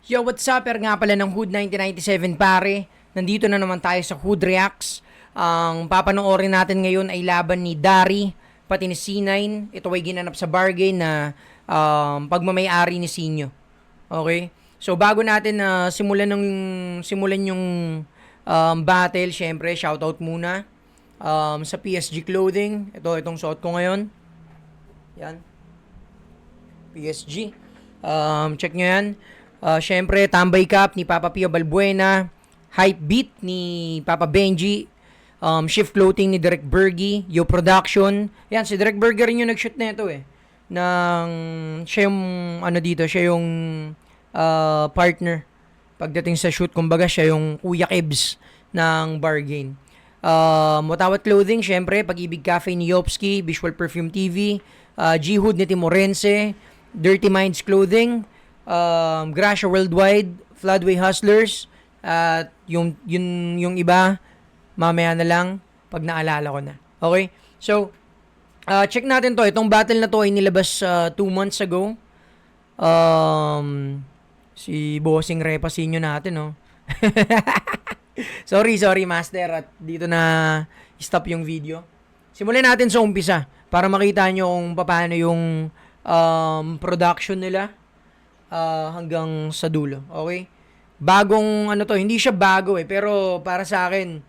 Yo, what's up? Nga pala ng Hood 1997 pare. Nandito na naman tayo sa Hood Reacts. Ang papanoorin natin ngayon ay laban ni Dari, pati ni C9. Ito ay ginanap sa bargain na pagmamayari ni Sinyo. Okay? So, bago natin simulan yung battle, syempre, shoutout muna sa PSG Clothing. Itong suot ko ngayon. Yan. PSG. Check nyo yan. Syempre, Tambay Cup ni Papa Pio Balbuena, Hype Beat ni Papa Benji, Shift Clothing ni Direk Bergie, Yo Production. Yan, si Direk Bergie rin yung nag-shoot na ito eh. Siya yung, siya yung partner. Pagdating sa shoot, kumbaga, siya yung Kuya Kebs ng bargain. Motawat Clothing, syempre, Pag-ibig Cafe ni Yopski, Visual Perfume TV, G-Hood ni Timorense, Dirty Minds Clothing, Gracia Worldwide, Floodway Hustlers, at yung iba, mamaya na lang pag naalala ko na. Okay? So, check natin to. Itong battle na to ay nilabas 2 months ago. Si Bossing Repasinyo natin, no? sorry, master. At dito na stop yung video. Simulan natin sa umpisa para makita nyo kung paano yung production nila hanggang sa dulo. Okay? Bagong hindi siya bago eh, pero para sa akin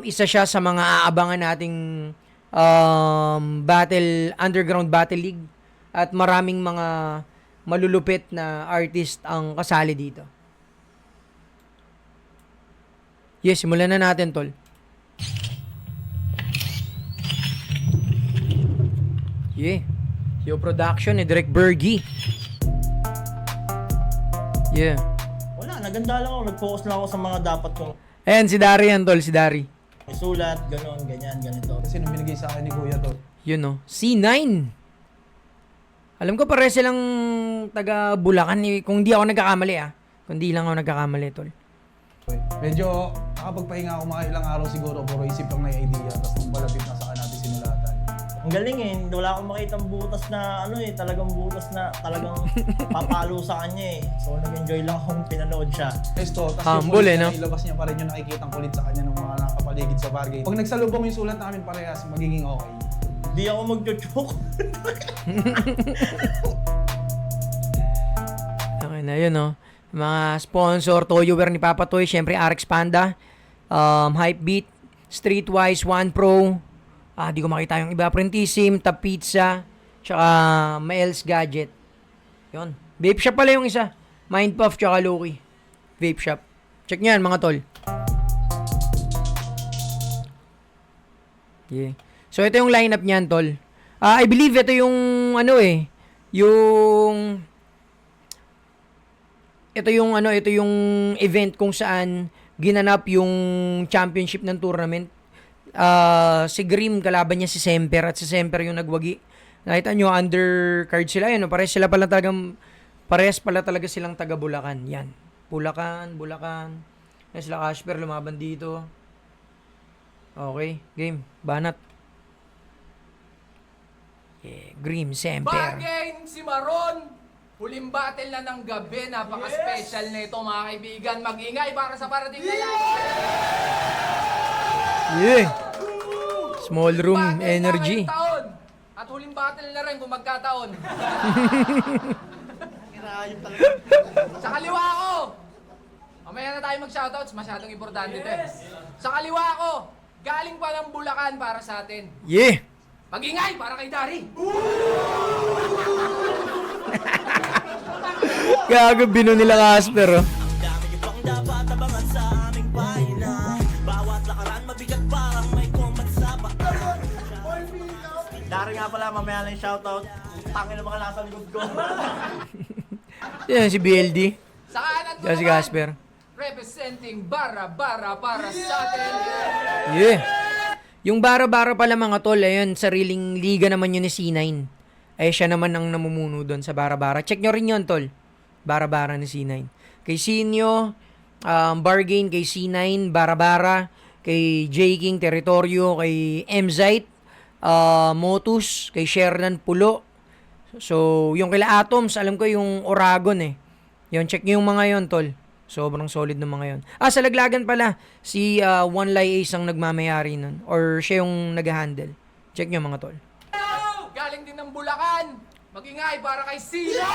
isa siya sa mga aabangan nating underground battle league at maraming mga malulupit na artist ang kasali dito. Yes, simulan na natin, tol. Yeah. Yo Production ni Direk Bergie. Yeah. Wala, naganda lang ako. Nag-focus lang ako sa mga dapat kong Ayan, si Dari yan, tol. Si Dari. isulat, gano'n, ganyan, ganito. Sino binigay sa akin ni Kuya to? Yun, no? C9. Alam ko pare silang taga Bulacan. Kung di ako nagkakamali, Kung di lang ako nagkakamali, tol. Medyo nakapagpahinga ako mga ilang araw siguro, puro isip lang na yung idea. Tapos nung malapit na saka natin sinulatan. Ang galing eh, wala akong makitang butas na talagang butas na talagang papalo sa kanya eh. So nag-enjoy lang akong pinanood siya. Esto, tapos Humble, kulit no? niya, ilabas niya pa rin yung nakikitang kulit sa kanya ng mga nakapaligid sa bargain. Pag nagsalubong yung sulat namin parehas, magiging okay. Di ako mag-joke. Okay na yun, no? Mga sponsor, Toyoware ni Papa Toy, syempre RX Panda, Hypebeat, Streetwise, One Pro, di ko makita yung iba, Printisim, Tap Pizza, tsaka Maels Gadget. Yun. Vape shop pala yung isa. Mind Puff, tsaka Loki. Vape shop. Check nyo yan, mga tol. Yeah. So, ito yung lineup niyan, tol. I believe ito yung, ito yung event kung saan ginanap yung championship ng tournament. Si Grim kalaban niya si Semper at si Semper yung nagwagi. Nakita nyo, undercard sila. Yan, parehas pala talaga silang taga Bulacan. Yan. Bulacan. Yan sila Casper lumaban dito. Okay, game. Banat. Yeah, Grim, Semper. Bargain si Maron. Huling battle na ng gabi. Napaka-special na ito mga kaibigan. Mag-ingay para sa parating na yan. Yeah. Small room Battle energy. na ngayong taon. At huling battle na rin kung magkataon. Sa kaliwa ko. Mamaya na tayo mag-shoutouts. Masyadong importante ito eh. Sa kaliwa ko. Galing pa ng Bulacan para sa atin. Yeah. Mag-ingay para kay Dari. Gago, bino nila Casper, oh. Dami pang dapat abangan sa aming pahina. Bawat lakaran mabigat parang may combat sa paa. Dari nga pala, mamaya lang yung shoutout. Tangin na mga nasa likod ko. Yan si BLD. Sa kanan ko Yan si naman, Casper. representing Bara para sa atin. Yeah. Yung bara-bara pala mga tol, ayun, sariling liga naman yun ni C9. Ay siya naman ang namumuno doon sa bara-bara. Check nyo rin yun, tol. Bara-bara ni C9. Kay Sinyo, Bargain, kay C9, bara-bara. Kay J King, Territorio, kay Mzite, Motus, kay Shernan Pulo. So, yung kila Atoms, alam ko yung Oragon eh. Yun, check nyo yung mga yon, tol. Sobrang solid ng mga yon. Sa Laglagan pala, si One Lie Ace ang nagmamayari nun. Or siya yung nag-handle. Check nyo mga tol. Galing din ng Bulacan. Mag-ingay para kay Sila!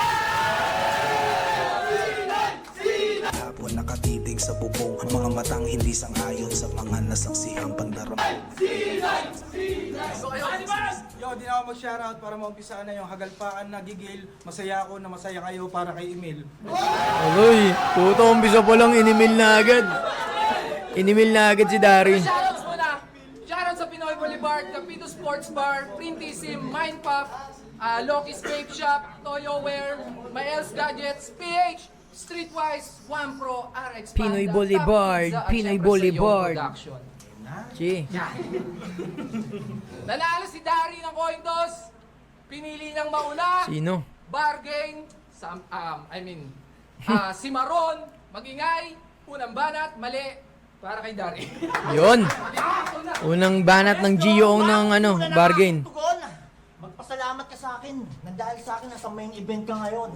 Hapon nakatitig sa bubong, mga matang hindi sang-ayon sa mga nasaksihang pandarama. Yo, di na ako mag-shoutout para maumpisaan na yung hagalpakan na gigil. Masaya ako na masaya kayo para kay Emil. Aloy, puto, umpisa pa lang, inimil na agad. Inimil na agad si Dari. Shoutouts muna! Shoutouts sa Pinoy Boulevard, Capito Sports Bar, Printism, Mindpuff, Loki's Vape Shop, Toyo Wear, Mael's Gadgets, PH, Streetwise, One Pro, RX Panda, Pinoy Boulevard, Top Pizza, at Pinoy syempre sa Boulevard. Yo Production. Si. Nanalo si Dari ng coin toss. Pinili ng mauna. Sino? Bargain. Si Maron. Mag-ingay. Unang banat. Mali. Para kay Dari. Yun. Unang banat ng Gio ng bargain. Tugon, magpasalamat ka sa akin. Nandahil sa akin, nasa main event ka ngayon.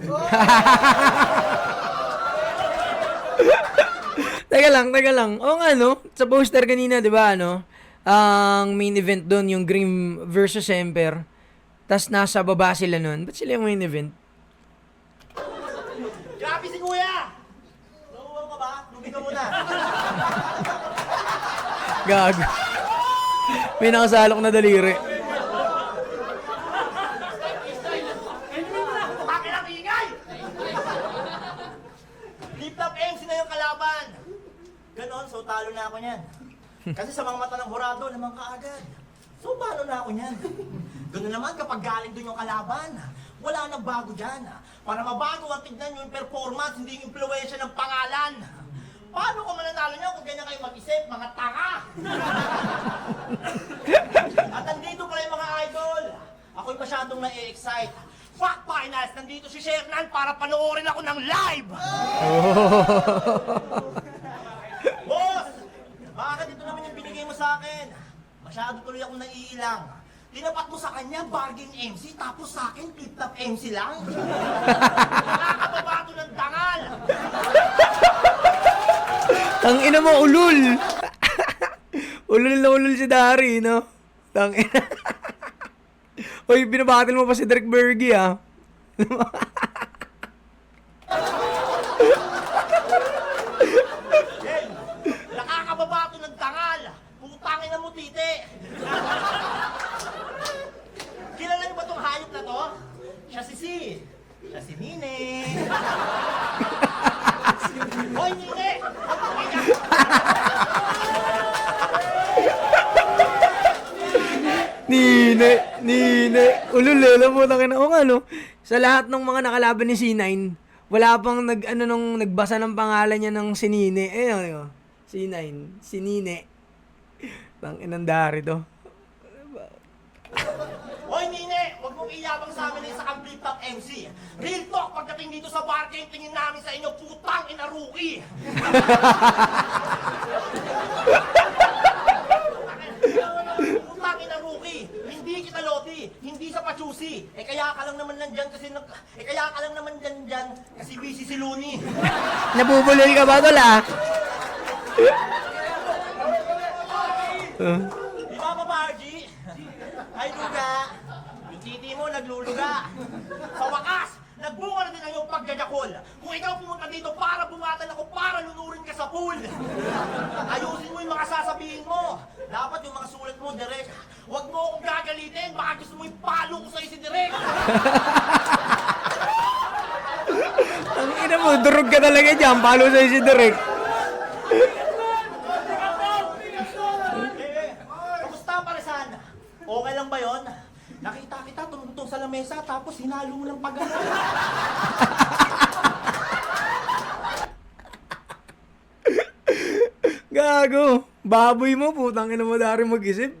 Teka lang. O nga, no? Sa poster kanina, di ba, ang main event doon, yung Grim versus Emper. Tas nasa baba sila nun. Ba't sila yung main event? Grabe si Kuya! Nauuwaw ka ba? Lugi ka muna. Gago. May nakasalok na daliri. Bakit ang ingay? Flip top MC na yung kalaban. Ganon, so talo na ako niyan. Kasi sa mga mata ng hurado, naman kaagad. So paano na ako niyan? Ganon naman kapag galing dun yung kalaban. Wala nang bago dyan. Para mabago ang tignan yung performance, hindi yung influensya ng pangalan. Paano ko mananalo niya kung ganyan kayo mag-isip, mga tanga? At nandito pala yung mga idol. Ako'y masyadong na-excite. Fuck finals! Nandito si Shernan para panoorin ako ng live! Boss! Bakit ito naman yung binigay mo sa akin? Masyado tuloy akong naiilang. Tinapat mo sa kanya, bargain MC, tapos sa akin, flip-top MC lang? Nakakababato ng dangal! Tang ina mo, ulul! Ulul na ulul si Dari, no? Tang ina. Uy, binabatil mo pa si Derek Bergie, ah. Hey, nakakababato ng dangal! Putangin na mo, tite! Kilala niyo ba tong hayop na to? Siya si Nine! Hoy, Nine! Nine. Ulul, alam mo, tangina. O nga, no? Sa lahat ng mga nakalaban ni C9, wala pang nagbasa ng pangalan niya ng si Nine. C9, si Nine. Tanginang Dari to. Hoy, Nine! Huwag mong iyabang sa amin sa complete top MC. Real talk, pagdating dito sa bargain, tingin namin sa inyo, putang ina rookie! Putang ina rookie! Hindi kita loti, hindi sa pachusi. Kaya ka lang naman nandyan kasi busy si Looney. Nabubulol ka ba, tol, ah? Di ba, Paparji? Ay, luga. Yung titi mo nagluluga. Sa wakas, nagbunga na din ang iyong pagjajakol. Kung ikaw pumunta dito para bumatan ako, para lunurin ka sa pool. Ayusin mo yung mga sasabihin mo. Dapat yung mga sulat mo, direct. Huwag mo akong gagalitin. Baka gusto mo ipalo ko sa'yo si direct. Ang ina mo, durog ka talaga dyan. Palo sa'yo si Derek. Kamusta, Paresan? Okay lang ba yon? Nakita kita tumutong sa lamesa tapos hinalo mo ng pagano. Gago. Baboy mo, putang ina mo, Dari, mag-isip.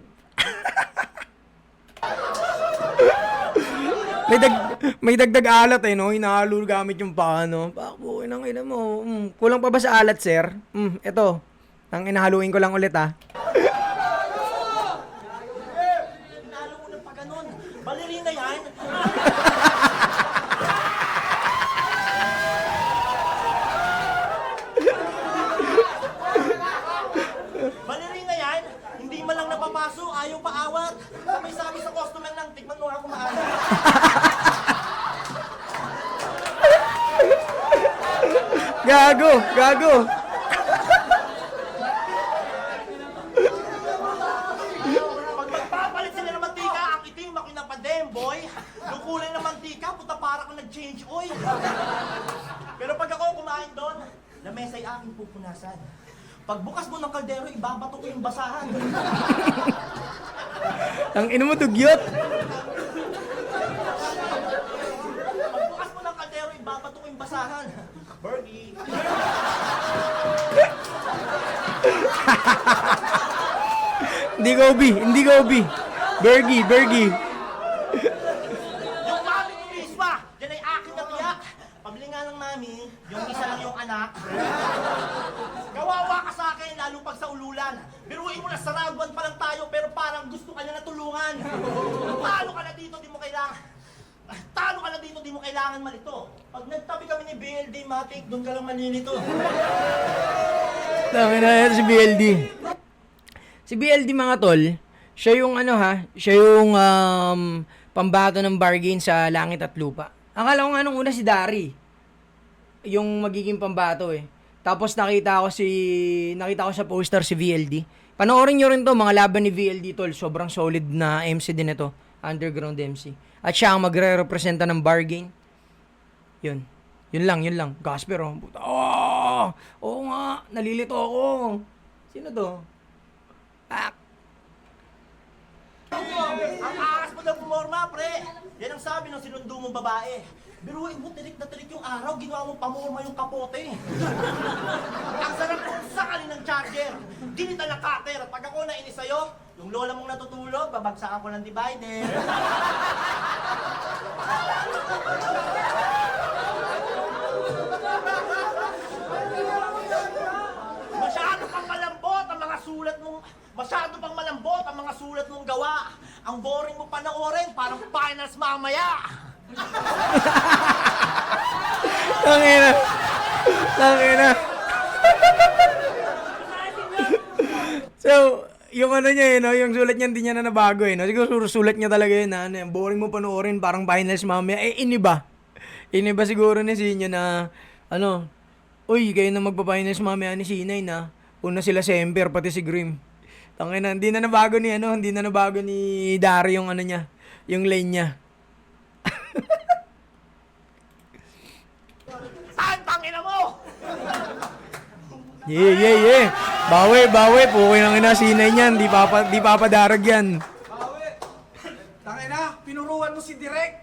May dagdag alat, no? Hinahalo gamit yung paano. Pakbo, inang ina mo. Kulang pa ba sa alat, sir? Eto. Tang inahaluin ko lang ulit, ah. Hinalo mo ng paganon. Balerina yan. Gago, gago. Pag magpapalit sila ng mantika, ang itim ako na pademboy. Yung kulay ng mantika, puta para kang nag-change oil. Pero pag ako kumain doon, lamesa ay aking pupunasan. Pagbukas mo ng kaldero, ibabato ko yung basahan. Ang ino mo, dugyot. Pagbukas mo ng kaldero, ibabato ko yung basahan. Bergie. Hindi ka ubi, hindi ka ubi. Bergie, Bergie. Yung mami ni Misma, yan ay akin na tiyak. Pabili nga ng mami, yung isa lang yung anak. Kawawa ka sa akin, lalo pag sa ululan. Biruin mo na saraguan pa lang tayo, pero parang gusto ka niya na tulungan. Talo ka na dito, di mo kailangan. Talo ka na dito, di mo kailangan malito. Pag nagtabi kami ni BLD, Matic, doon ka lang maninito. Tama na yan si BLD. Si BLD mga tol, siya yung ano ha, siya yung pambato ng bargain sa langit at lupa. Akala ko nga nung una si Dari, yung magiging pambato eh. Tapos nakita ko sa poster si VLD. Panoorin nyo rin to, mga laban ni VLD tol, sobrang solid na MC din ito, underground MC. At siya ang magre-representa ng bargain. Yun. Yun lang. Gasper, oh. Puta. Oh! Oo nga, nalilito ako. Sino to? Ang aas mo daw pumorma, pre. Yan ang sabi ng sinundo mong babae. Biruin mo, tirik na tirik yung araw, ginawa mo pamorma yung kapote. Ang sarap kong sakali ng charger. Ginita ng cutter. At pag ako nainis sa'yo, yung lola mong natutulog, babagsakan ko ng divider. Masyado pang malambot ang mga sulat mong... Masyado pang malambot ang mga sulat mong gawa. Ang boring mo panoorin, parang finals mamaya. Tangina. So, yung ano niya no, yung sulat niya hindi niya na nabago no. Siguro sulat niya talaga yun na ano, boring mo panoorin, parang finals mamaya. Iniba siguro ni Sinyo na ano, uy, kayo na magpa-finals mamaya ni Sinay na. Una sila si Ember, pati si Grim. Tangina, hindi na nabago ni Dari yung ano niya, yung lane niya. Saan tangina mo? Yeah. Bawi. Pukoy ng ina, Sinay niyan. Di papadarag yan. Bawi! Tangina, pinuruan mo si Direk.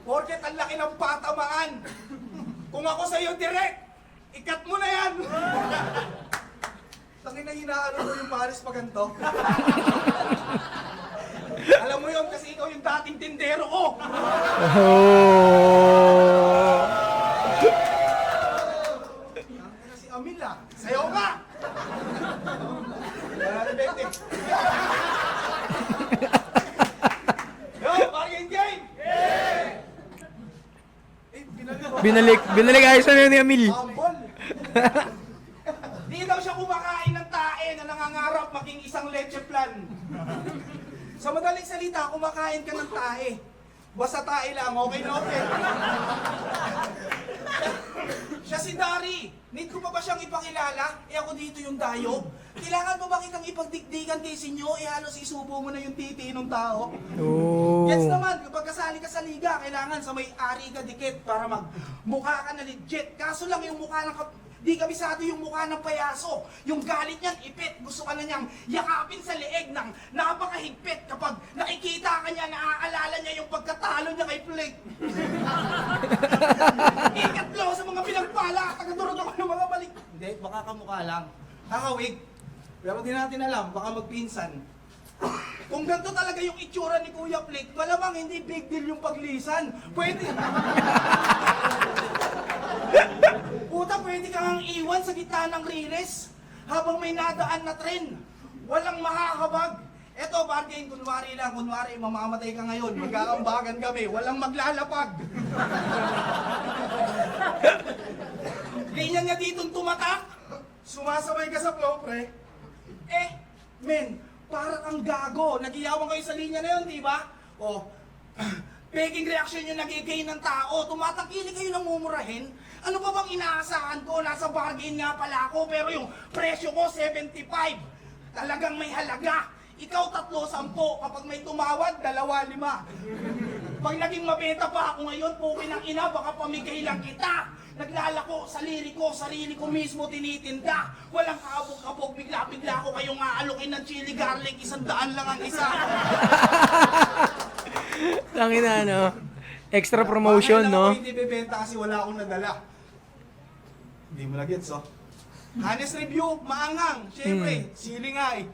Porket ang laki ng patamaan. Kung ako sa'yo, Direk, ikat mo na yan. Tangina, hinaano mo yung Paris pa ganito. Alam mo yun, kasi ikaw yung dating tindero ko. Oh. Tangina si Amil ah. Sayaw nga! Wala na 20. Yo, Bargain Game! Binalik ayos na ni Emil. Ambol! Di daw siya kumakain ng tae na nangangarap maging isang leche plan. Sa madaling salita, kumakain ka ng tae. Basta tae lang, okay na okay. Siya si Dari. Need ko pa ba siyang ipakilala? Ako dito yung dayo. Kailangan mo ba kitang ipagdikdikan kay sinyo? Halos isubo mo na yung titi ng tao. Oh. Gets naman, kapag kasali ka sa liga, kailangan sa may-ari ka dikit para magmukha ka na legit. Kaso lang yung mukha ng di kabisado yung mukha ng payaso. Yung galit niyan, ipit. Gusto ka na niyang yakapin sa leeg ng napakahigpit. Kapag nakikita ka niya, naaalala niya yung pagkatalo niya kay Flake. Ikatlo sa mga pinagpala. Tagadurog ako ng mga balik. Hindi, baka kamukha lang. Kakawig. Pero di natin alam, baka magpinsan. Kung ganito talaga yung itsura ni Kuya Flake, malamang hindi big deal yung paglisan. Pwede. Puta, pwede kang iwan sa gitna ng riles habang may nadaan na tren. Walang makakabag. Eto, bargain, kunwari mamamatay ka ngayon, magkakambagan kami, walang maglalapag. Linya niya ditong tumatak, sumasabay ka sa flow, pre. Men, parang ang gago. Nagiyawan kayo sa linya na yun, di ba? O, peking reaction yung nagigay ng tao. Tumatangkilik kayo ng mumurahin. Ano pa bang inaasahan ko? Nasa bargain nga pala ako, pero yung presyo ko 75. Talagang may halaga. Ikaw 3-10, kapag may tumawad, 2-5. Pag naging mabenta pa ako ngayon, pukin ng ina, baka pamigay lang kita. Naglalako, sarili ko mismo tinitinda. Walang kabog-kabog, bigla-bigla ko kayong aalukin ng chili garlic, 100 lang ang isa. Tangina, no? Extra promotion, no? Ako hindi bebenta kasi wala akong nadala. Hindi mo na gets, oh. Honest review, maangang. Siyempre, sili nga eh.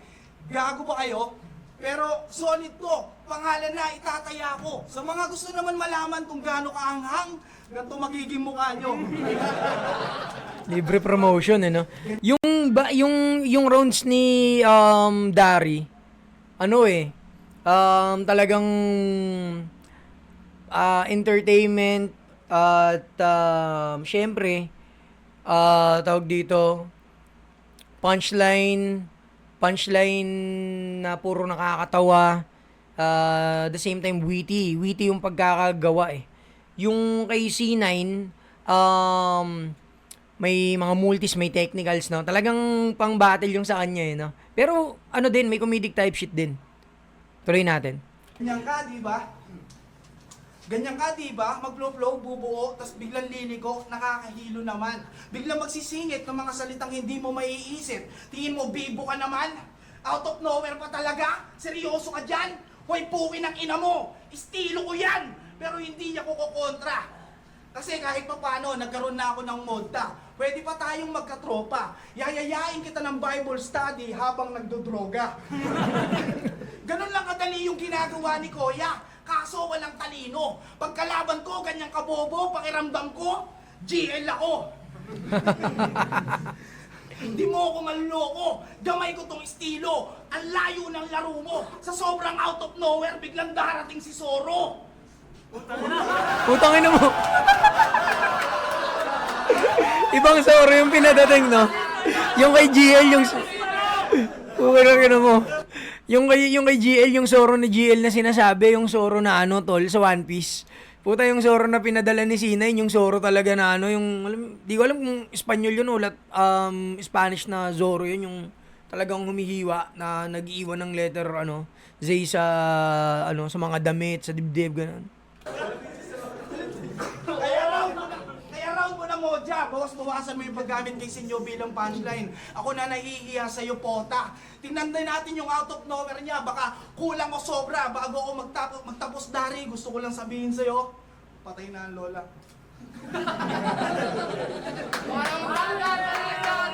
Gago pa kayo? Pero solid to. Pangalan na, itataya ko. Sa mga gusto naman malaman kung gaano kaanghang, ganito magiging mukha nyo. Libre promotion, no? Yung rounds ni Dari, talagang entertainment at syempre tawag dito punchline na puro nakakatawa, the same time witty yung pagkakagawa eh. Yung kay C9 may mga multis, may technicals, no? Talagang pang battle yung sa kanya eh, no? Pero din, may comedic type shit din. Tuloy natin. Ganyan ka, di ba? Ganyan ka, di ba? Mag-flow, bubuo, tas biglang liliko, nakakahilo naman. Biglang magsisingit ng mga salitang hindi mo maiisip. Tingin mo, bibo ka naman? Out of nowhere pa talaga? Seryoso ka dyan? Hoy, pukin ang ina mo! Estilo ko yan! Pero hindi niya ko kukontra. Kasi kahit pa paano, nagkaroon na ako ng modta. Pwede pa tayong magkatropa. Yayayain kita ng Bible study habang nagdodroga. Ganon lang kadali yung ginagawa ni Kuya. Kaso walang talino. Pagkalaban ko, ganyang kabobo, pakiramdam ko, GL ako. Hindi mo ako maluloko. Gamay ko tong estilo. Ang layo ng laro mo. Sa sobrang out of nowhere, biglang darating si Zoro. Putang ina mo. Ibang Zoro yung pinadating, no? Yung kay GL, yung... Putang ina mo. Yung kay GL, yung Zoro ni GL na sinasabi, yung Zoro na tol, sa One Piece. Puta, yung Zoro na pinadala ni C9, yung Zoro talaga na di ko alam kung Espanyol yun o Spanish na Zoro yun, yung talagang humihiwa na nag-iwan ng letter, Z sa, sa mga damit, sa dibdib, ganun. Kaya round mo na Moja, bawasan mo yung paggamit kay Sinyo bilang punchline. Ako na nahihiya sa'yo, Pota. Tingnan din natin yung out of nowhere niya, baka kulang o sobra. Bago ako magtapos Dari, gusto ko lang sabihin sa'yo, patay na ang lola.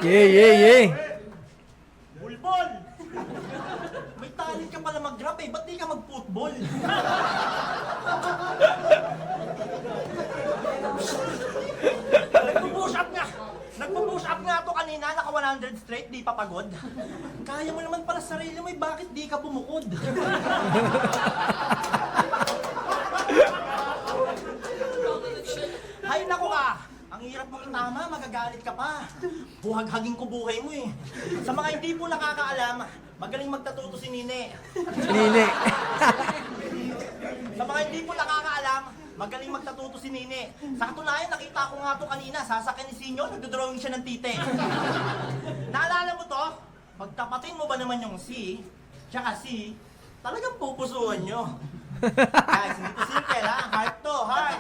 Yeah. Bulbol! May talent ka pala mag-rap eh, ba't di ka mag-football? Nagpo-push up nga to kanina, naka 100 straight, di pa pagod. Kaya mo naman para sa sarili mo, bakit di ka bumukod? Hay nako ka! Ang hirap mong itama, magagalit ka pa. Buhag-haging ko buhay mo eh. Sa mga hindi po nakakaalam, magaling magtatuto si Nine. Nine. Sa mga hindi po nakakaalam, magaling magtatuto si Nine. Sa katunayan, nakita ko nga to kanina, sasakyan ni Sinyo, nagdodrawing siya ng tite. Naalala mo to? Pagtapatin mo ba naman yung C, tsaka C, talagang pupusuan nyo. Guys, hindi to simple ha, heart to, heart.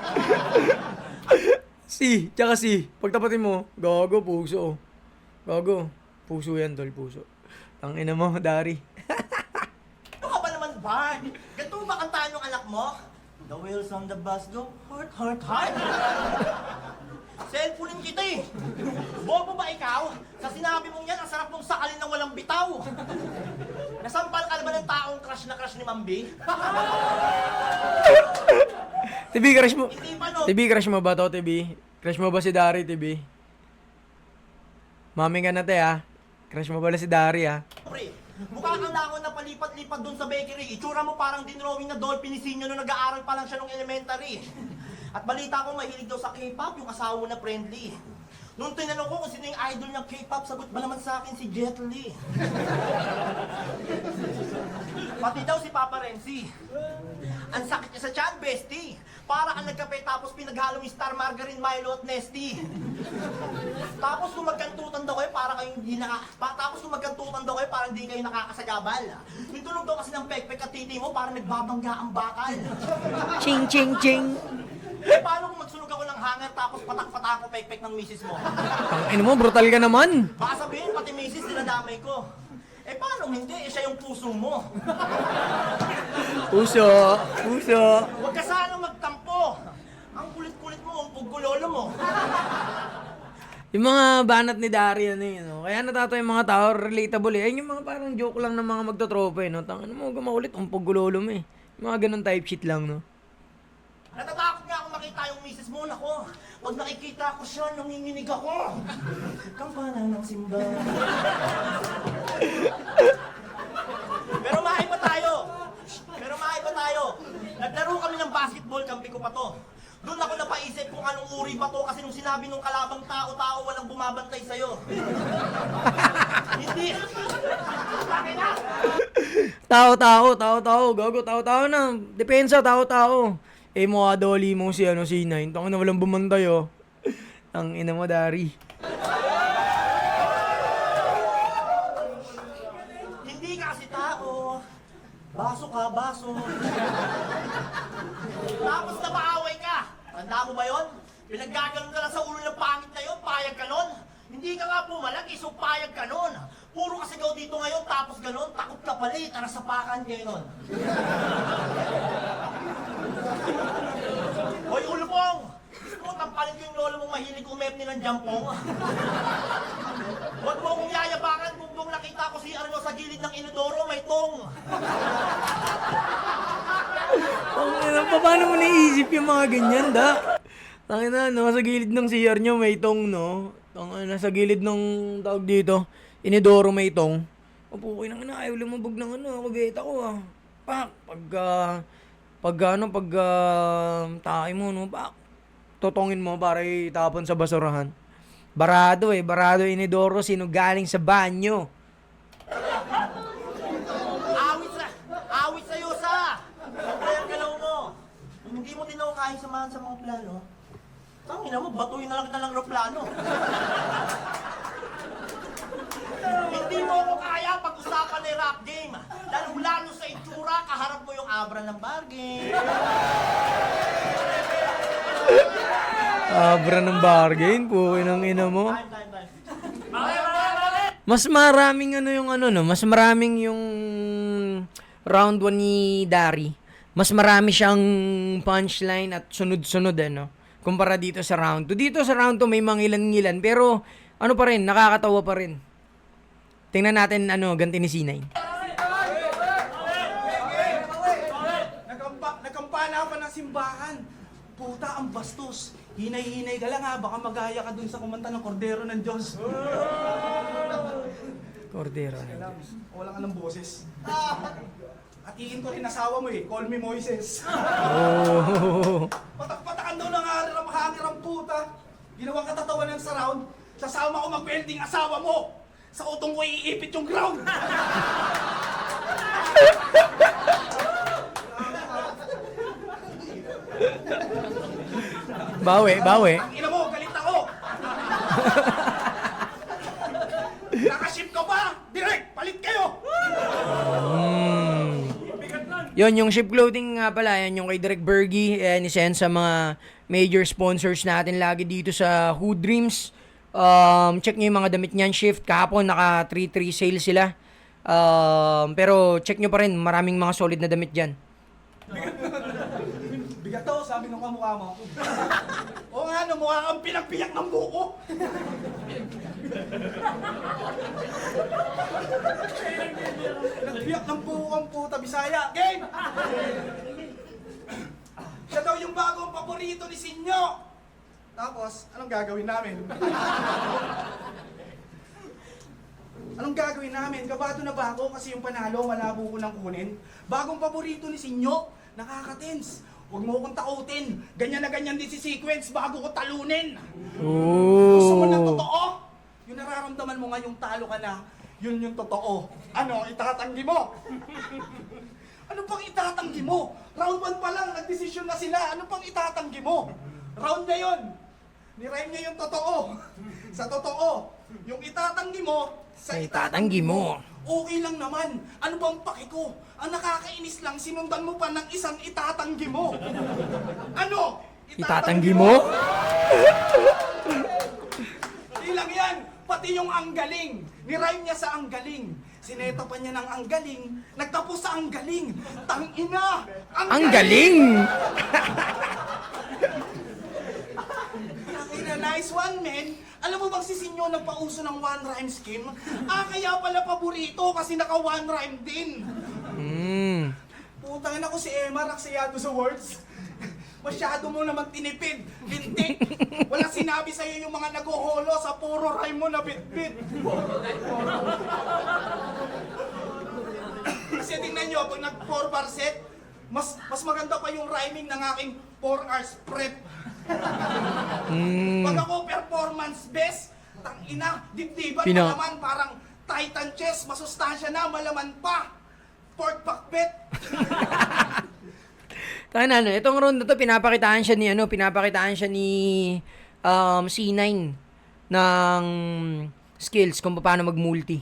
Si, tsaka si. Pagtapatin mo, gago, puso. Gago. Puso yan, tol, puso. Tangina mo, Dari. Ano ka ba naman, Bard? Ganito ba kantahan ng anak mo? The wheels on the bus go, heart, heart, heart. Cellphone kita eh. Bobo ba ikaw? Sa sinabi mong yan, ang sarap mong sakalin ng walang bitaw. Nasampal ka na ba ng taong crush na crush ni Mambi? TB, crush mo. Hindi pa no. TB, crush mo ba to, TB? Crush mo ba si Dari, TB? Mami ka na, te, ha? Crush mo ba si Dari, ha? Pre, mukha kang lakon na palipat-lipat doon sa bakery. Itsura mo parang dinrawing na dolphin ni Sinyo nung nag-aaral pa lang siya nung elementary. At balita ko mahilig daw sa K-pop, yung asawa na friendly. Nung tinanong ko kung sino yung idol ng K-pop, sagot ba naman sa akin si Jet Li? Pati daw si Papa Renzi. Ang sakit niya sa tiyan, bestie. Para kang nagkape tapos pinaghalong Star Margarine, Milo at Nesty. Tapos kung magkantutan daw kayo, para kayong hindi tapos kung magkantutan daw kayo, para hindi kayo nakakasagabal. Yung tunog daw kasi ng pekpek at titi mo, para nagbabangga ang bakal. Ching, ching, ching. Eh, paano kung magsunog ako ng hanger tapos patak-patak ako pekpek ng misis mo? Ano mo, brutal ka naman. Baka sabihin, pati misis, dinadamay ko. Eh, paano hindi? Eh, siya yung puso mo. Puso, puso. Huwag ka sana magtampo. Ang kulit-kulit mo, ang pugulolo mo. Yung mga banat ni Dari, ano yun, no? Kaya natatawa yung mga tao, relatable eh. Ayun yung mga parang joke lang ng mga magtotropa eh, no? Tangan mo, gumaulit, umpog gulolo mo eh. Yung mga ganun type shit lang, no? Natatakot nga ako makita yung misis mo, nako. Pag nakikita ko siya, nanginginig ako. Kampana ng simba. Pero maiba tayo. Naglaro kami ng basketball, kampi ko pa to. Doon ako napaisip kung anong uri ba to kasi nung sinabi nung kalabang tao-tao walang bumabantay sa'yo. Hindi. Bakit na? Tao-tao, gago, tao-tao na. Depensa, tao-tao. Eh, mukha doli mo si, si Nine. Tangan na walang bumantay, oh. Ang ina mo, Dari. Hindi ka kasi tao. Baso ka, baso. Tapos napaaway ka. Tanda mo ba yun? Pinaggaganon ka lang sa ulo ng pangit na yun, payag ka nun. Hindi ka nga pumalag, so payag ka nun. Puro kasi gaw dito ngayon, tapos ganon, takot ka pala eh, tara sapakan kayo nun. Hoy, ulo pong! Gusto mo tampalin ko yung lolo mong mahilig umep nilang jampong? Huwag mo akong yayabangan kung nakita ko si Arno sa gilid ng inodoro, may tong. Paano mo naisip yung mga ganyan, da? Tangina, no? Sa gilid ng CR nyo, may tong, no? Tangina, sa gilid ng tawag dito, inidoro may tong. Opo, okay na, ayaw lumabog ng kabeta ko, ah. Pak, tayo mo, no? Pak, totongin mo para itapon sa basurahan. Barado inidoro, sino galing sa banyo. Awit sa'yo sa! Kaya ang galaw mo. Kung hindi mo din ako kaya samahan sa mga plano, tangina mo, batuhin na lang kita ng aeroplano. Hindi mo ako kaya pag-usapan ng rap game. Lalo sa itsura, kaharap mo yung abra ng bar game. Abra ng bargain, pukin ng ina mo. Time. Mas maraming mas maraming yung round 1 ni Dari. Mas marami siyang punchline at sunod-sunod, kumpara dito sa round 2. Dito sa round 2 may mga ilan-ilan, pero ano pa rin, nakakatawa pa rin. Tingnan natin, ganti ni C9. Nagkampana pa ng simbahan. Puta, ang bastos. Hinay-hinay ka lang ha, baka magaya ka dun sa kumanta ng Kordero ng Diyos. Cordero. Wala ka ng boses. Atiin ko rin asawa mo eh, call me Moises. Oh. Patak-patakan daw ng hangir ang puta. Ginawang katatawanan sa round, sasama ko mag-welding asawa mo. Sa utong ko iipit yung ground. Bawi. Ang ina mo, galit ako. Nakaship ka ba? Direct, palit kayo. Yon yung ship clothing nga pala, yan yung kay Direk Bergie, ni-send sa mga major sponsors natin lagi dito sa Who Dreams. Check nyo yung mga damit niyan, Shift. Kahapon, naka 3-3 sale sila. Pero check nyo pa rin, maraming mga solid na damit dyan. Bigat to, sabi ng kamukha mo. O nga, mukha kang pinagpiyak ng buko. Nagpiyak ng buko ang puta, Bisaya. Game! Siya daw yung bagong paborito ni Sinyo. Tapos, anong gagawin namin? Anong gagawin namin? Kabado na ba ako kasi yung panalo, malabo ko nang kunin? Bagong paborito ni Sinyo, nakaka-tense. Huwag mo akong takutin. Ganyan na ganyan din si Sequence bago ko talunin. Oh. Gusto mo ng totoo? Yung nararamdaman mo ngayong talo ka na, yun yung totoo. Ano, itatanggi mo? Ano pang itatanggi mo? Round 1 pa lang, nagdesisyon na sila. Ano pang itatanggi mo? Round na yun. Nirhyme niya yung totoo. Sa totoo. Yung itatanggi mo, sa Itatanggi mo. Okay lang naman. Ano bang paki ko? Ang nakakainis lang, sinundan mo pa ng isang itatanggi mo. Ano? Itatanggi mo? Di lang yan, pati yung ang galing. Nirhyme niya sa ang galing. Sineta pa niya ng ang galing, nagtapos sa ang galing. Tangina! Ang galing! Tangina, nice one, man. Alam mo bang si Sinyo nagpauso ng one rhyme scheme? Kaya pala paborito kasi naka one rhyme din. Putangin ako si Emma, raksayado sa words. Masyado mo naman tinipid, lintik. Wala sinabi sa'yo yung mga nag-uholo sa puro rhyme mo na bit-bit. Kasi tingnan nyo, pag nag-4 bar set, mas maganda pa yung rhyming ng aking 4 hours prep. Pag ako performance best, tangina, dibdiban Pina- pa naman, parang Titan chest, masustansya na, malaman pa. Pork pakbet. Kaya na, itong round na to, pinapakitaan siya ni C9 ng skills kung paano mag-multi.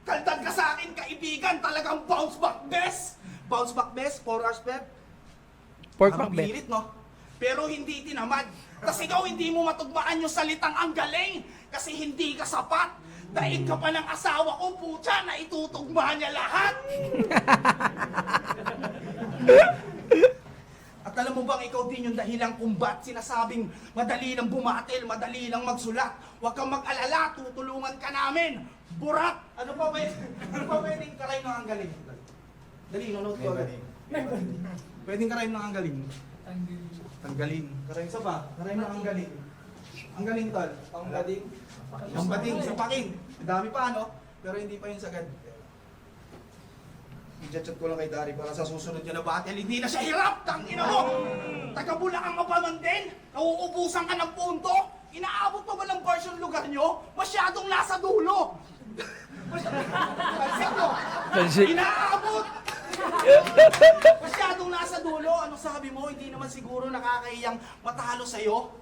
Kaldag ka sa akin, kaibigan, talagang bounce back best. Bounce back best, 4 hours prep. Pork Parang pakbet. pilit, no? Pero hindi tinamad. Kasi ikaw hindi mo matugmaan yung salitang ang galing. Kasi hindi ka sapat. Daig ka pa ng asawa ko, putya, na itutugma niya lahat. At alam mo bang ikaw din yung dahilan kung ba't sinasabing madali lang bumatil, madali lang magsulat. Huwag kang mag-alala, tutulungan ka namin. Burat! Ano pa pwedeng karay ng ang galing? Dali, nanonood ko agad. Pwedeng karay ng ang galing. Tanggalin. Karay isa pa. Karay ng ang galing. Ang galing tol. Ang bading. Ang bading. Sa paking. Dami pa ano? Pero hindi pa yun sagad. I-chat ko lang kay Dari para sa susunod niya na battle, hindi na siya hirap! Tangina mo! Taga-Bulacan ka pa man din? Nauubusan ka ng punto? Inaabot pa ba ng bars yung lugar nyo? Masyadong nasa dulo! Pansin mo! Pansin. Inaabot! Masyadong nasa dulo. Ano sabi mo? Hindi naman siguro nakakahiyang matalo sa'yo?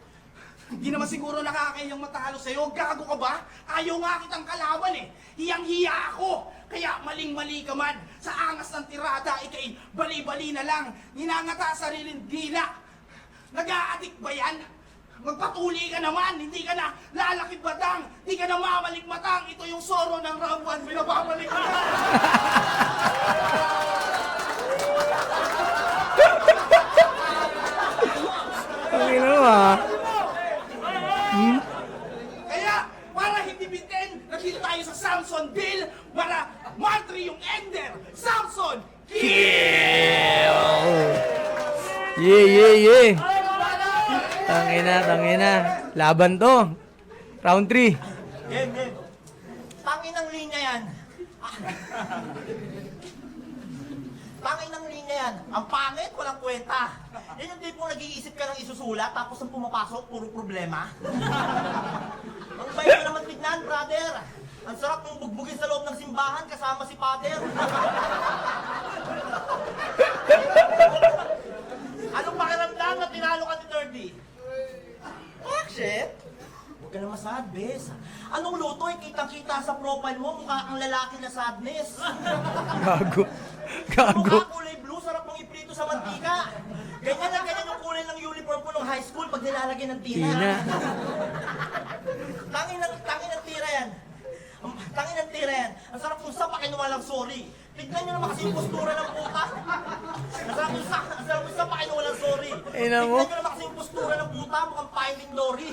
Hindi naman siguro nakakahiyang matalo sa'yo. Gago ka ba? Ayaw nga kitang kalaban eh. Hiyang-hiya ako. Kaya maling-mali ka man. Sa angas ng tirada, ikay bali-bali na lang. Ninangata sa sariling dila. Nag-a-addict ba yan? Magpatuli ka naman. Hindi ka na lalaki batang. Hindi ka na mamalikmatang. Ito yung soro ng round 1. Pinababalik ka. Ang ina mo ah. Kaya, para hindi bitin, nandito tayo sa Samsonville para matri yung ender. Samson, kill! Yeah. Tangina. Laban to. Round 3. Game. Tanginang linya yan. Tanginang linya yan. Ang pangit, walang kwenta. Yan yung tipong nag-iisip ka ng isusulat, tapos ang pumapasok, puro problema. Ang bayo naman tignan, brother. Ang sarap mong bugbugin sa loob ng simbahan kasama si Pater. Anong pakiramdam na tinalo ka ni Nerdy? Shit! Huwag ka na masad, bes. Anong luto ay kitang-kita sa profile mo, mukha kang lalaki na sadness. Gago. Mukha kulay blue, sarap mong iprito sa mantika. Ganyan na ganyan yung kulay ng uniform ko nung high school pag nilalagyan ng tina. Tangin ng tira yan. Tangin ng tira yan. Ang sarap kung sapakin walang sorry. Tignan nyo naman kasi yung postura ng puta. Ang sarap kung sapakin walang sorry. Ina mo. Tignan nyo naman kasi yung postura ng puta, mukhang Finding Dory.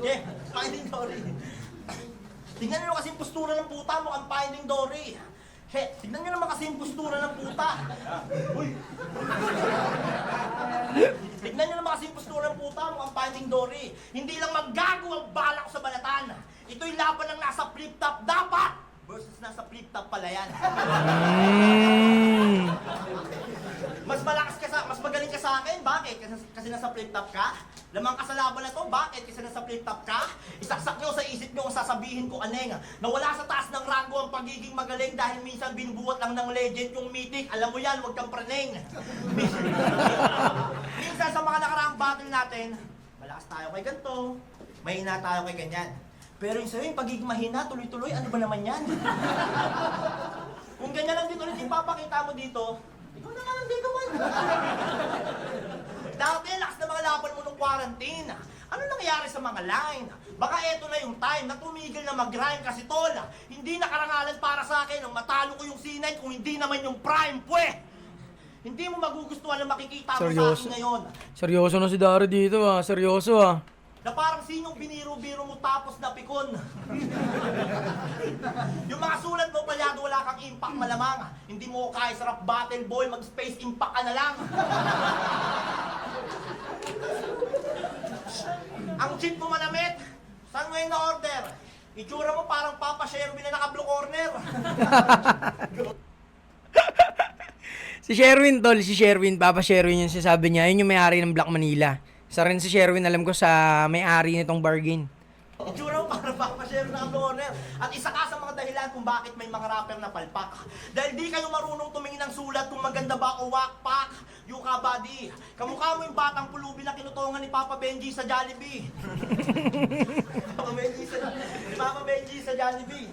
Yeah, Finding Dory. Tignan nyo naman kasi yung postura ng puta, mukhang Finding Dory. He, tignan nyo naman kasi yung postura ng puta. Uy! Tignan nyo naman kasi yung postura ng puta, mukhang Finding Dory. Hindi lang maggago ang bala ko sa balatan. Ito'y laban ng nasa flip-top dapat! Versus nasa flip-top pala yan. Mas magaling ka sa akin. Bakit? Kasi nasa flip top ka? Lamang ka sa laban na to. Bakit? Kasi nasa flip top ka? Isaksak nyo sa isip nyo kung sasabihin ko, Aneng, na wala sa taas ng rango ang pagiging magaling dahil minsan binubuhat lang ng legend yung mythic. Alam mo yan, huwag kang praneng. Minsan sa mga nakaraang battle natin, malakas tayo kay ganito, mahina tayo kay ganyan. Pero yung sa'yo, yung pagiging mahina, tuloy-tuloy, ano ba naman yan? Kung ganyan lang dito ulit yung papakita mo dito, ikaw na nga lang dito man. Dati, lakas na mga laban mo nung quarantine. Ano nangyayari sa mga line? Baka eto na yung time na tumigil na mag-grind kasi tol. Hindi na karangalan para sa akin ang matalo ko yung C9 kung hindi naman yung prime, pwe! Hindi mo magugustuhan ang makikita mo sa Seryoso. akin ngayon. Seryoso na si Dari dito ah. Seryoso ah. Na parang sinong biniro-biro mo tapos napikon. Yung mga sulat mo palyado, wala kang impact malamang. Hindi mo kaya sa rap battle boy, mag-space impact ka na lang. Ang cheat mo manamit, saan mo yung na-order? Itsura mo parang Papa Sherwin na naka-blue corner. Si Sherwin, tol. Si Sherwin, Papa Sherwin yung sinasabi niya. Yun yung may-ari ng Black Manila. Isa rin si Sherwin, alam ko, sa may-ari nitong bargain. Itsura mo parang Papa Sherwin na naka-blue corner. At isa ka sa mga dahilan kung bakit may mga rapper na palpak. Dahil di kayo marunong tumingin ng sulat kung maganda ba o wakpak. Yuka body. Kamukha mo yung batang pulubi na kinutungan ni Papa Benji sa Jollibee. Papa Benji sa Jollibee.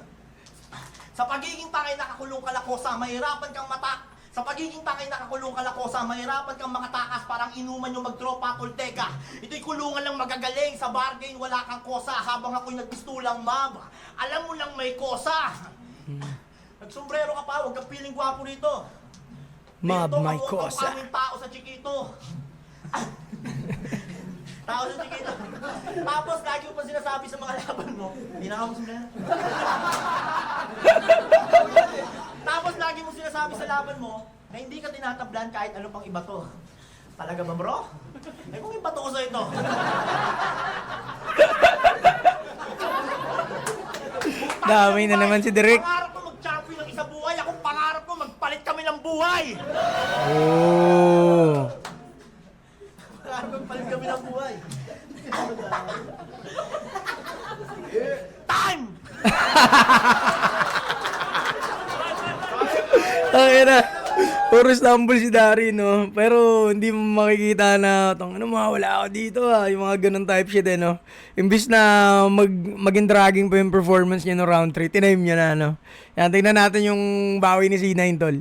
Sa pagiging tangay nakakulong kalakosa, mahirapan kang matak. Sa pagiging tangay nakakulong kalakosa, mahirapan kang makatakas, parang inuman yung magtropa tolteka. Ito'y kulungan lang magagaling, sa bargain wala kang kosa, habang ako'y nagpistulang mab. Alam mo lang may kosa. Nagsombrero ka pa, huwag kang piling gwapo rito. Mab, Dito, may kamukhang kosa. aming tao sa Chiquito. Tao sa Chiquito. Tapos lagi mo pa sinasabi sa mga laban mo, hindi na ako sumbrero. Tapos lagi mo sinasabi sa laban mo na hindi ka tinatablan kahit ano pang iba to. Talaga ba, bro? Eh kung iba to ko sa ito. Dami na naman si Direk. Pangarap ko mag-champion ng isa buhay. Ako pangarap ko magpalit kami ng buhay. Oh. Pangarap ko magpalit kami ng buhay. Time! Ay na. Puro stumble si Dari, no? Pero hindi mo makikita na, ano, mawala ako dito ah. Yung mga ganun type shit, eh, no? Imbis na maging dragging pa yung performance niya no round 3, tinime niya na, no? Yan, tignan natin yung bawi ni C9, tol.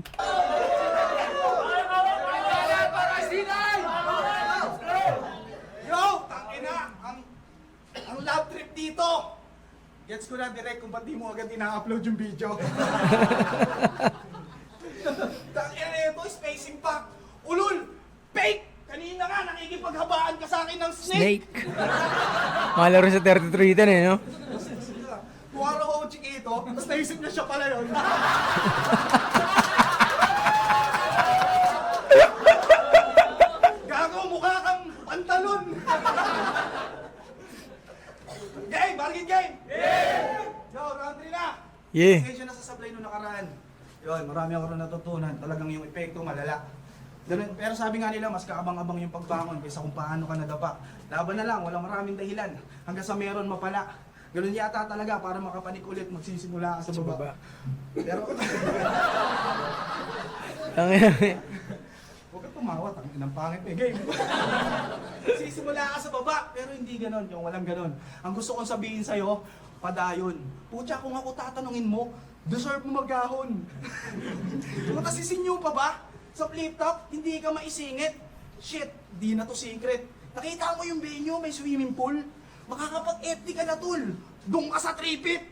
Yo, tangina, ang love trip dito. Gets ko na direct kung ba't di mo agad ina-upload yung video. Tangina na ito, spacing pack. Ulul, fake! Kanina nga, nakikipaghabaan ka sa akin ng snake. Snake. Malaro sa 3310, eh, no? Kuwara ko Chiquito, tapos naisip niya siya pala yun. Gago, mukha kang pantalon. Game, bargain game! Yo, round 3 na! Yeah. Pasensya na sa sablay nung nakaraan. Yun, marami ako rin natutunan. Talagang yung epekto malala. Ganun, pero sabi nga nila, mas kaabang-abang yung pagbangon kaysa kung paano ka nadapa. Laban na lang, walang maraming dahilan. Hanggang sa meron mapala. Ganun yata talaga para makapanik ulit, magsisimula ka sa baba. Pero, huwag ka tumawa, tangin pangit eh. Game. Sisimula ka sa baba, pero hindi ganon, yung walang ganon. Ang gusto kong sabihin sa'yo, padayon. Putya, kung ako tatanungin mo, deserve mo magahon. Matasisinyo pa ba? Sa flip top, hindi ka maisingit. Shit, di na to secret. Nakita mo yung venue, may swimming pool. Makakapag-FD ka na, tol. Doon ka sa tripit.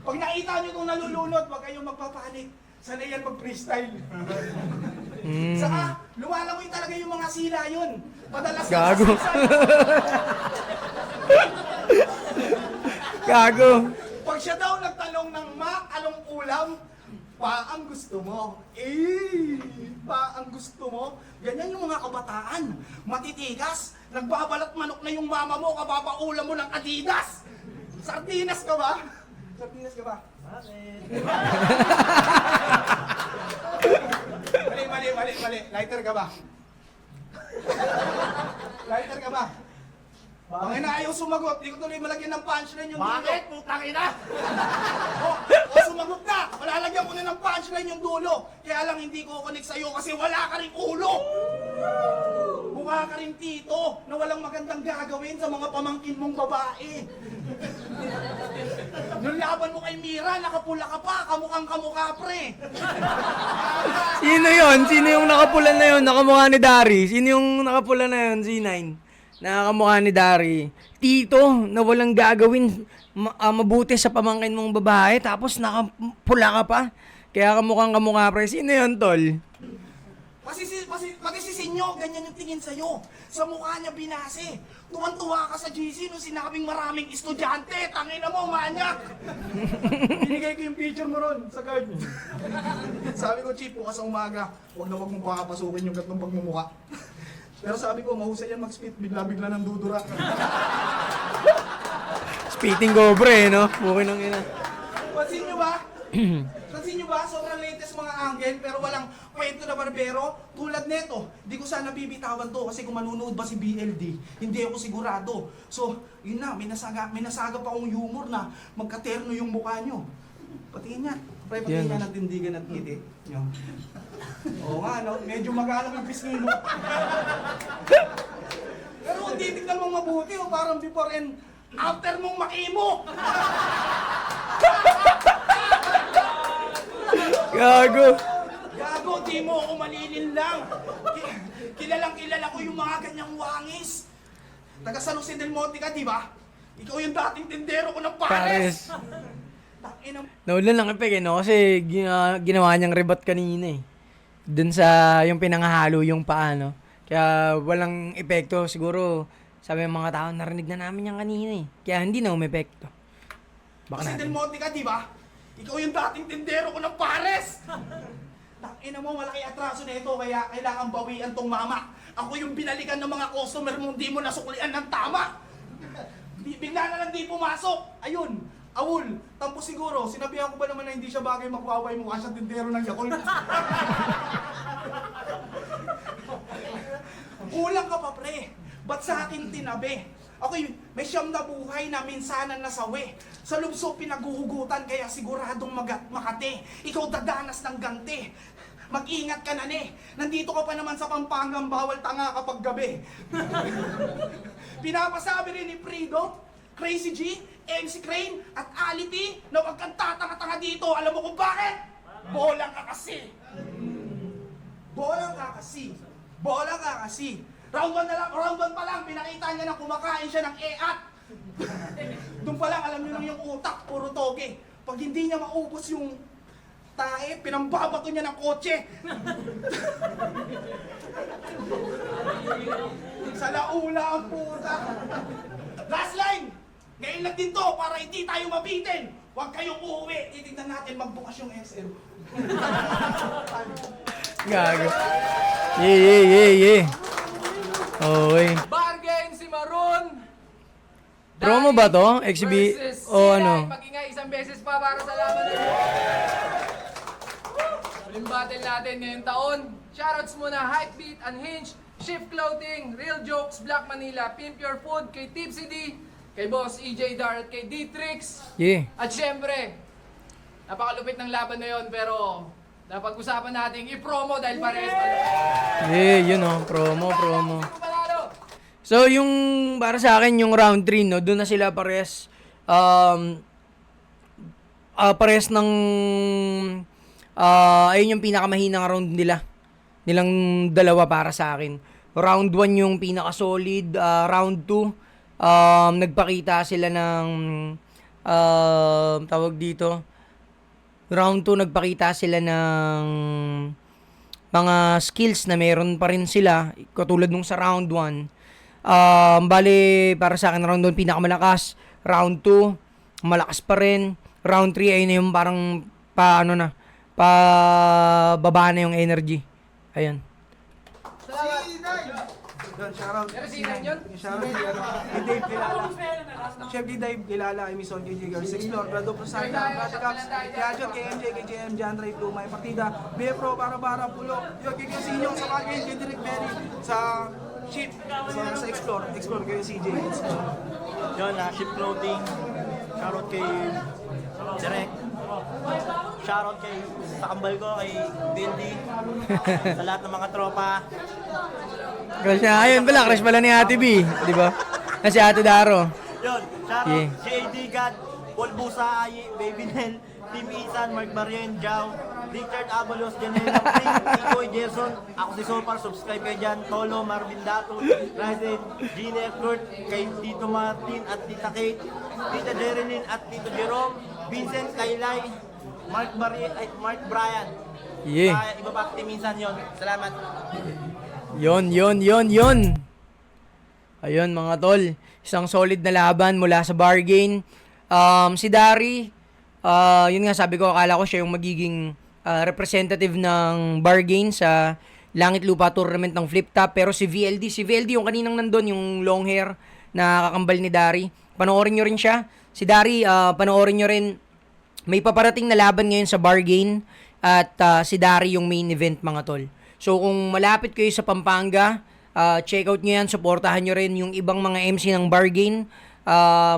Pag nakita nyo itong nalulunod, huwag kayong magpapanik. Sanay yan mag-freestyle. Saka, lumalangoy talaga yung mga sila yun. Madalas Gago. Gago. Pag siya daw nagtanong ng anong ulam, pa ang gusto mo. Pa ang gusto mo. Ganyan yung mga kabataan. Matitikas. Nagbabalat manok na yung mama mo, kababaulam mo ng Adidas. Sardinas ka ba? Sardinas ka ba? Bakit? Mali. Lighter ka ba? Lighter ka ba? Bakit na ayaw sumagot? Di ko tuloy malagyan ng punchline yung dulo. Bakit? Putang ina! O sumagot na! Malalagyan ko na ng punchline yung dulo. Kaya lang hindi ko connect sa'yo kasi wala ka rin ulo! Mukha ka rin tito na walang magandang gagawin sa mga pamangkin mong babae. Nung laban mo kay Mira, nakapula ka pa, kamukhang kamukha pre. Sino yon? Sino yung nakapula na yon? Nakamukha ni Dari. Sino yung nakapula na yon? C9. Nakakamukha ni Dari. Tito, na walang gagawin mabuti sa pamangkin mong babae, tapos nakapula ka pa. Kaya kamukhang kamukha pre. Sino yon, tol? Pati si Sinyo, ganyan yung tingin sa'yo. Sa mukha niya binase. Tuwan-tuwa ka sa GC nung sinabing maraming estudyante. Tangina mo, manyak! Binigay ko yung picture mo ron sa card. Sabi ko, Chief, bukas sa umaga, huwag na huwag mong pakapasukin yung gatong pagmumukha. Pero sabi ko, mahusay yan mag-spit, bigla-bigla ng dudura. Spitting cobre, no? Bukin ng ina. Pansin nyo ba? Pansin nyo ba? Sobrang latest mga angle, pero walang kwento na barbero. Tulad neto, di ko sana bibitawan to kasi kung manunood ba si BLD, hindi ako sigurado. So, yun na, may nasaga pa akong humor na magkaterno yung mukha nyo. Patingin nga. Pre, patingin nga ng tindigan at ngiti. Yun. Oo nga, no? Medyo magalang yung pisngi mo. Pero kung titignan mong mabuti, parang before and after mong makimo. Gago. Gago, di mo ako malilin lang. Kilalang kilala ko yung mga ganyang wangis. Taga San Jose del Monte ka, di ba? Ikaw yung dating tindero ko ng pares. Takinang... Naulan lang epek, no? Kasi ginawa niyang rebat kanina eh. Dun sa yung pinangahalo yung paano. Kaya walang epekto. Siguro, sabi ng mga tao, narinig na namin yan kanina eh. Kaya hindi na umepekto. Baka Jose del natin. Monte ka, di ba? Ikaw yung dating tindero ko ng pares. Takina mo, malaki atraso na ito, kaya kailangan bawian tong mama. Ako yung binalikan ng mga customer mo, hindi mo nasuklian ng tama. Bigla na lang di pumasok. Ayun, awol, tampo siguro. Sinabihan ko ba naman na hindi siya bagay magwaway mukha siyang tindero ng Yakult? Kulang ka pa, pre. Ba't sa akin tinabi? Okay, may siyam na buhay na minsanan na sawi. Sa lubso pinaguhugutan kaya siguradong makate. Ikaw dadanas ng ganti. Mag-ingat ka na ne. Nandito ka pa naman sa Pampangang bawal tanga kapag gabi. Pinapasabi rin ni Freedom, Crazy G, MC Crane at Ality na wag kang tatanga-tanga dito. Alam mo kung bakit? Bolang ka kasi. Bolang ka kasi. Bolang ka kasi. Round 1 pa lang, pinakita niya na kumakain siya ng eat. Doon pa lang, alam niyo lang yung utak, puro toge. Pag hindi niya maubos yung tae, pinambabato niya ng kotse. Sa laula ang puta. Last line! Ngayon lang din to, para hindi tayo mabitin. Huwag kayong uuwi. Titignan natin magbukas yung XL. Gago. Yeah. Okay. Bargain si Maroon. Promo ba to? XB versus o C9. ano? Mag-ingay isang beses pa para sa laban na yun. Huling battle natin ngayong taon. Shoutouts muna, Hypebeat, Unhinged, Shift Clothing, Real Jokes, Black Manila, Pimp Your Food, kay Tipsy D, kay Boss EJ Dar at kay D-Trix. Yeah. At syempre, napakalupit ng laban na yon pero napag-usapan natin i-promo dahil parehas Yeah, yun oh. Promo. Sino panalo? So, yung para sa akin, yung round 3, no, doon na sila pares, pares ng, ayun yung pinakamahinang round nilang dalawa para sa akin. Round 1 yung pinaka-solid, round 2, nagpakita sila ng, tawag dito, round 2, nagpakita sila ng mga skills na meron pa rin sila, katulad nung sa round 1. Bali, para sa akin, round 1 pinakamalakas. Round 2, malakas pa rin. Round 3, ayun na yung parang baba na yung energy. Ayan. Salamat. Yun, shoutout. Sinan yun? Shoutout kay Dave kilala. Chef kay Dave kilala, kay Miss Olga Jigers, Explore, Brado Prosarda, Brado Caps, kay Adjot, kay MJ, kay JM, John Ray Blue, may partida, Bepro, Bara, Pulo, yun, kay Casinyo, sa Bagay, kay Direk Berry, sa Ship, sa Explore kay CJ. Yun, Ship Clothing. Shoutout kay Direk. Shoutout kay sa kambal ko, kay Bildy. Sa lahat ng mga tropa. Crush na. Ayun pala, crush pala ni Ate B. Di ba? Na si Ate Daro. Yun, shoutout Yeah. JD God, Paul Busa, Ayi, Baby Nel, Team Isan, Mark Barien, Jao, Richard Abalos, Janela Pring, Ikoy, Jason, ako si Sopar, subscribe kayo dyan, Tolo, Marvin Dato, Ryzen, Gina Kurt, kay Tito Martin at Tita Kate, Tita Jerilyn at Tito Jerome, Vincent, Kaylay, Mark Brian. Yeah. Iba pa team minsan yon. Salamat. Yon. Ayun mga tol, isang solid na laban mula sa bargain. Si Dari, yun nga sabi ko, akala ko siya yung magiging representative ng bargain sa Langit Lupa Tournament ng Flip Top. Pero si VLD yung kaninang nandun, yung long hair na kakambal ni Dari. Panoorin nyo rin siya. Si Dari, panoorin nyo rin. May paparating na laban ngayon sa bargain at si Dari yung main event mga tol. So kung malapit kayo sa Pampanga, check out nyo yan, supportahan nyo rin yung ibang mga MC ng bargain.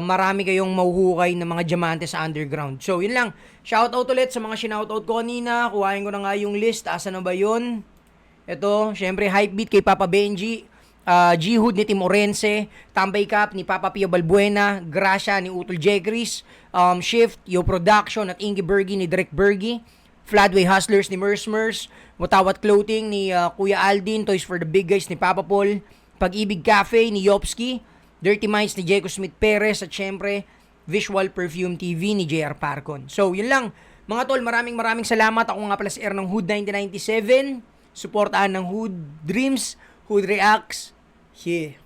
Marami kayong mahuhukay ng mga diamante sa underground. So yun lang, shoutout ulit sa mga sinoutout ko kanina. Kuhain ko na nga yung list, asa na ba yun? Ito, syempre Hypebeat kay Papa Benji, G-Hood ni Tim Orense, Tambay Cap ni Papa Pio Balbuena, Gracia ni Utol Jegris, Shift, Yo Production at Ingy Bergy ni Direk Bergy, Fladway Hustlers ni Mersmers, Mutawat Clothing ni Kuya Aldin, Toys for the Big Guys ni Papa Paul, Pag-ibig Cafe ni Yopski, Dirty Minds ni Jaco Smith Perez at syempre Visual Perfume TV ni JR Parcon. So yun lang mga tol, maraming salamat. Ako nga pala si R ng Hood 1997, suportahan ng Hood Dreams, Hood Reacts. Yeah.